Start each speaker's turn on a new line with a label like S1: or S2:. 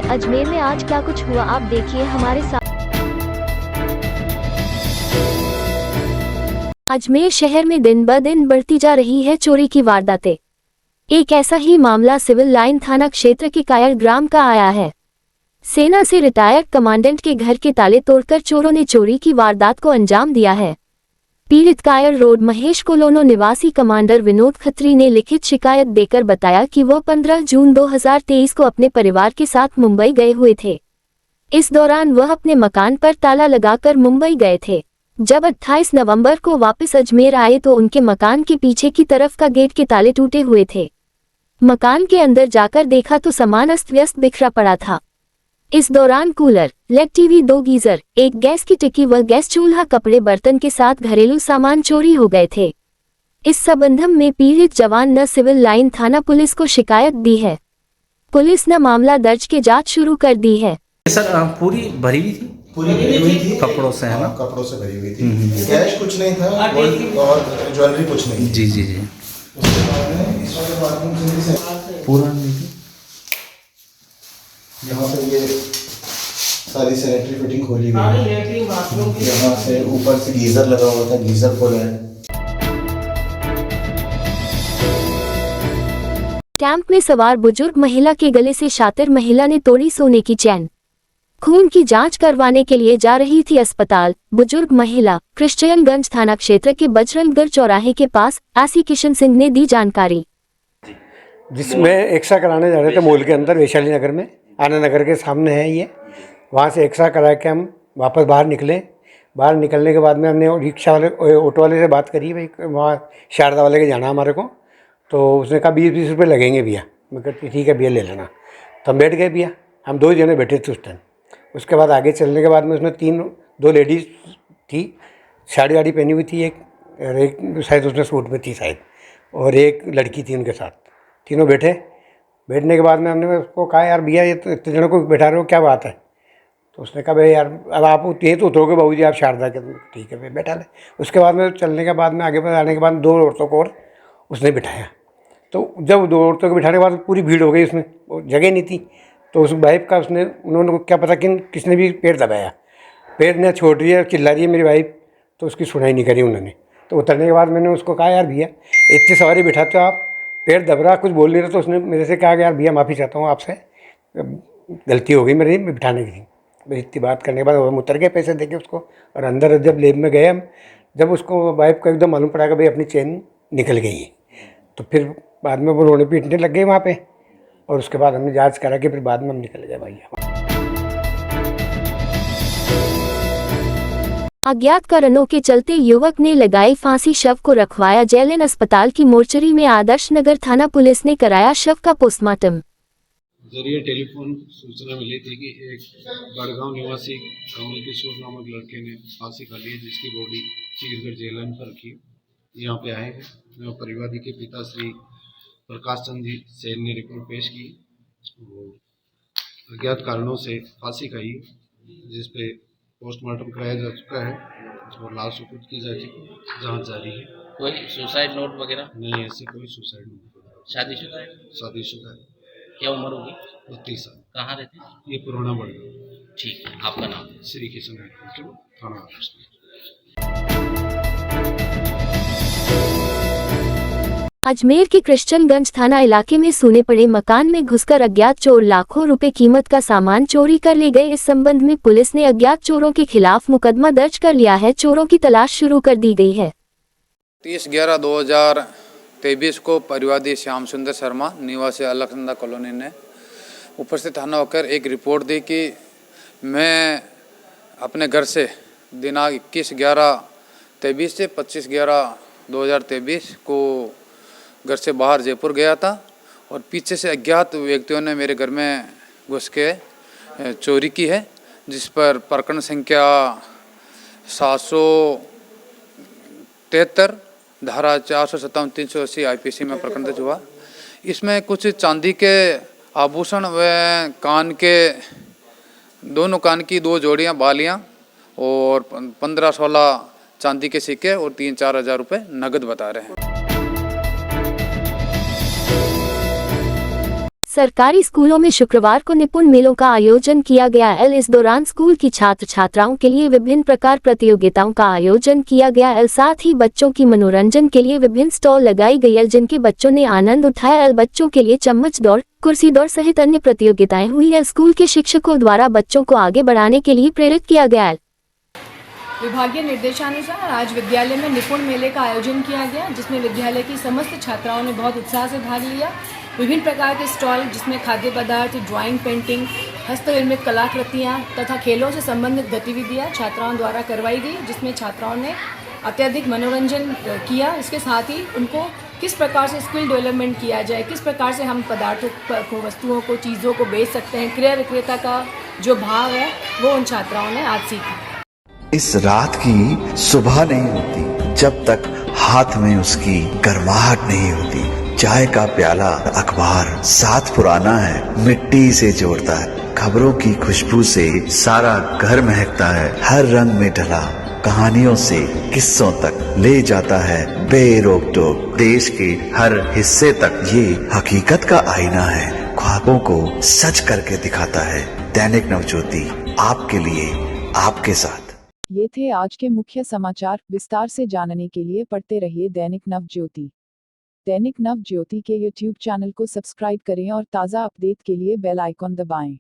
S1: अजमेर में आज क्या कुछ हुआ आप देखिए हमारे साथ। अजमेर शहर में दिन ब दिन बढ़ती जा रही है चोरी की वारदातें। एक ऐसा ही मामला सिविल लाइन थाना क्षेत्र के कायर ग्राम का आया है। सेना से रिटायर्ड कमांडेंट के घर के ताले तोड़कर चोरों ने चोरी की वारदात को अंजाम दिया है। पीड़ित कायर रोड महेश कॉलोनी निवासी कमांडर विनोद खत्री ने लिखित शिकायत देकर बताया कि वह 15 जून 2023 को अपने परिवार के साथ मुंबई गए हुए थे। इस दौरान वह अपने मकान पर ताला लगाकर मुंबई गए थे। जब 28 नवंबर को वापस अजमेर आए तो उनके मकान के पीछे की तरफ का गेट के ताले टूटे हुए थे। मकान के अंदर जाकर देखा तो सामान अस्त व्यस्त बिखरा पड़ा था। इस दौरान कूलर, लेग टीवी, 2 गीजर, एक गैस की टिक्की व गैस चूल्हा, कपड़े, बर्तन के साथ घरेलू सामान चोरी हो गए थे। इस संबंध में पीड़ित जवान ने सिविल लाइन थाना पुलिस को शिकायत दी है। पुलिस ने मामला दर्ज के जांच शुरू कर दी है।
S2: सर पूरी भरी हुई थी,
S3: पूरी भरी हुई थी
S2: कपड़ों से, है ना?
S3: कपड़ों से भरी हुई थी। कैश कुछ नहीं था, गोल्ड और ज्वेलरी कुछ नहीं थी।
S2: जी जी जी।
S3: उसके बाद में इस वाले बाथरूम से
S2: पूरा नहीं थी।
S3: यहाँ पे ये सारी सैनिटरी फिटिंग खोली गई है। यहाँ से ऊपर से गीजर लगा हुआ था, गीजर खोला है।
S1: कैंप में सवार बुजुर्ग महिला के गले से शातिर महिला ने तोड़ी सोने की चैन। खून की जांच करवाने के लिए जा रही थी अस्पताल। बुजुर्ग महिला क्रिश्चियनगंज थाना क्षेत्र के बजरंगगढ़ चौराहे के पास आसी किशन सिंह ने दी जानकारी।
S4: जिसमें एक्सरा कराने जा रहे थे मॉल के अंदर, वैशाली नगर में, आनंद नगर के सामने है ये। वहाँ से एक्सरा करा के हम वापस बाहर निकले। बाहर निकलने के बाद में हमने रिक्शा वाले, ऑटो वाले से बात करी, भाई वहाँ शारदा वाले के जाना हमारे को। तो उसने कहा 20-20 रुपये लगेंगे भैया। मैं कहती ठीक है भैया ले लेना। तो हम बैठ गए भैया, हम 2 जने बैठे थे उस टाइम। उसके बाद आगे चलने के बाद में उसने 2 लेडीज़ थी, साड़ी वाड़ी पहनी हुई थी, एक शायद उसने सूट में थी शायद, और एक लड़की थी उनके साथ। तीनों बैठे। बैठने के बाद में हमने उसको कहा यार भैया ये तो इतने जनों को बैठा रहे हो, क्या बात है? तो उसने कहा भाई यार अब आप ये तो उतरोगे बाबूजी, आप शारदा के। ठीक है भाई बैठा ले। उसके बाद में चलने के बाद में आगे बढ़ाने के बाद 2 औरतों को और उसने बिठाया। तो जब 2 औरतों को बिठाने के बाद पूरी भीड़ हो गई, उसमें जगह नहीं थी। तो उस वाइफ का उन्होंने क्या पता किसने भी पैर दबाया, पैर ने छोड़ रही है, चिल्ला रही है मेरी वाइफ। तो उसकी सुनाई नहीं करी उन्होंने। तो उतरने के बाद मैंने उसको कहा यार भैया इतनी सवारी बिठाते हो आप, पैर दब रहा, कुछ बोल नहीं रहा। तो उसने मेरे से कहा कि यार भैया माफ़ी चाहता हूँ आपसे, गलती हो गई मेरी बिठाने की थी। बस इतनी बात करने के बाद हम उतर गए पैसे देके उसको। और अंदर जब लेब में गए हम, जब उसको वाइफ को एकदम मालूम पड़ा कि भाई अपनी चेन निकल गई है, तो फिर बाद में वो रोने पीटने लग गए वहाँ पे। और उसके बाद हमने जांच करा के फिर बाद में हम निकल गए भैया।
S1: अज्ञात कारणों के चलते युवक ने लगाई फांसी, शव को रखवाया जेएलएन अस्पताल की मोर्चरी में। आदर्श नगर थाना पुलिस ने कराया शव का पोस्टमार्टम।
S5: जरिए टेलीफोन सूचना मिली थी कि एक बड़गांव निवासी कमल किशोर नामक लड़के ने फांसी खा ली है, जिसकी बॉडी चीरगढ़ जेएलएन पर रखी। यहाँ पे आए हैं परिवादी के पिता श्री प्रकाश चंद जी सेन ने रिपोर्ट पेश की। अज्ञात कारणों से फांसी खाई, जिस पे पोस्टमार्टम कराया जा चुका है और लाश सुपुर्द की जा चुकी, जांच जारी है।
S6: कोई सुसाइड नोट वगैरह
S5: नहीं, ऐसी कोई सुसाइड नहीं।
S6: शादीशुदा है?
S5: शादीशुदा है।
S6: क्या उम्र होगी?
S5: 32 साल।
S6: कहाँ रहते हैं?
S5: ये पुराना बड़गांव।
S6: ठीक है, आपका नाम?
S5: श्री किशन थाना आदर्श।
S1: अजमेर के क्रिश्चियनगंज थाना इलाके में सूने पड़े मकान में घुसकर अज्ञात चोर लाखों रुपए कीमत का सामान चोरी कर ले गए। इस संबंध में पुलिस ने अज्ञात चोरों के खिलाफ मुकदमा दर्ज कर लिया है। चोरों की तलाश शुरू कर दी गई है।
S7: 30/11/2023 को परिवादी श्याम सुंदर शर्मा निवासी अलकनंदा कॉलोनी ने उपस्थित थाना होकर एक रिपोर्ट दी कि मैं अपने घर से दिनांक 21/11/23 से 25/11/2023 को घर से बाहर जयपुर गया था और पीछे से अज्ञात व्यक्तियों ने मेरे घर में घुस के चोरी की है, जिस पर प्रकरण संख्या 773 धारा 457 380 IPC में प्रकरण दर्ज हुआ। इसमें कुछ चांदी के आभूषण व दोनों कान की 2 जोड़ियां बालियां और 15-16 चांदी के सिक्के और 3-4 हज़ार रुपये नगद बता रहे हैं।
S1: सरकारी स्कूलों में शुक्रवार को निपुण मेलों का आयोजन किया गया। इस दौरान स्कूल की छात्र छात्राओं के लिए विभिन्न प्रकार प्रतियोगिताओं का आयोजन किया गया। साथ ही बच्चों की मनोरंजन के लिए विभिन्न स्टॉल लगाई गई, जिनके बच्चों ने आनंद उठाया। बच्चों के लिए चम्मच दौड़, कुर्सी दौड़ सहित अन्य प्रतियोगिताएं हुई। स्कूल के शिक्षकों द्वारा बच्चों को आगे बढ़ाने के लिए प्रेरित किया गया।
S8: विभागीय निर्देशानुसार आज विद्यालय में निपुण मेले का आयोजन किया गया, जिसमें विद्यालय की समस्त छात्राओं ने बहुत उत्साह से भाग लिया। विभिन्न प्रकार के स्टॉल जिसमें खाद्य पदार्थ, ड्राइंग, पेंटिंग, हस्तनिर्मित कलाकृतियाँ तथा खेलों से संबंधित गतिविधियाँ छात्राओं द्वारा करवाई गई, जिसमें छात्राओं ने अत्यधिक मनोरंजन किया। इसके साथ ही उनको किस प्रकार से स्किल डेवलपमेंट किया जाए, किस प्रकार से हम पदार्थों को, वस्तुओं को, चीज़ों को बेच सकते हैं, क्रय विक्रेता का जो भाव है वो उन छात्राओं ने आज सीखा।
S9: इस रात की सुबह नहीं होती जब तक हाथ में उसकी गर्माहट नहीं होती। चाय का प्याला, अखबार साथ पुराना है, मिट्टी से जोड़ता है। खबरों की खुशबू से सारा घर महकता है। हर रंग में ढला कहानियों से किस्सों तक ले जाता है बेरोक टोक। देश के हर हिस्से तक ये हकीकत का आईना है, ख्वाबों को सच करके दिखाता है। दैनिक नवज्योति, आपके लिए, आपके साथ।
S10: ये थे आज के मुख्य समाचार। विस्तार से जानने के लिए पढ़ते रहिए दैनिक नवज्योति। दैनिक नवज्योति के YouTube चैनल को सब्सक्राइब करें और ताज़ा अपडेट के लिए बेल आइकॉन दबाएं।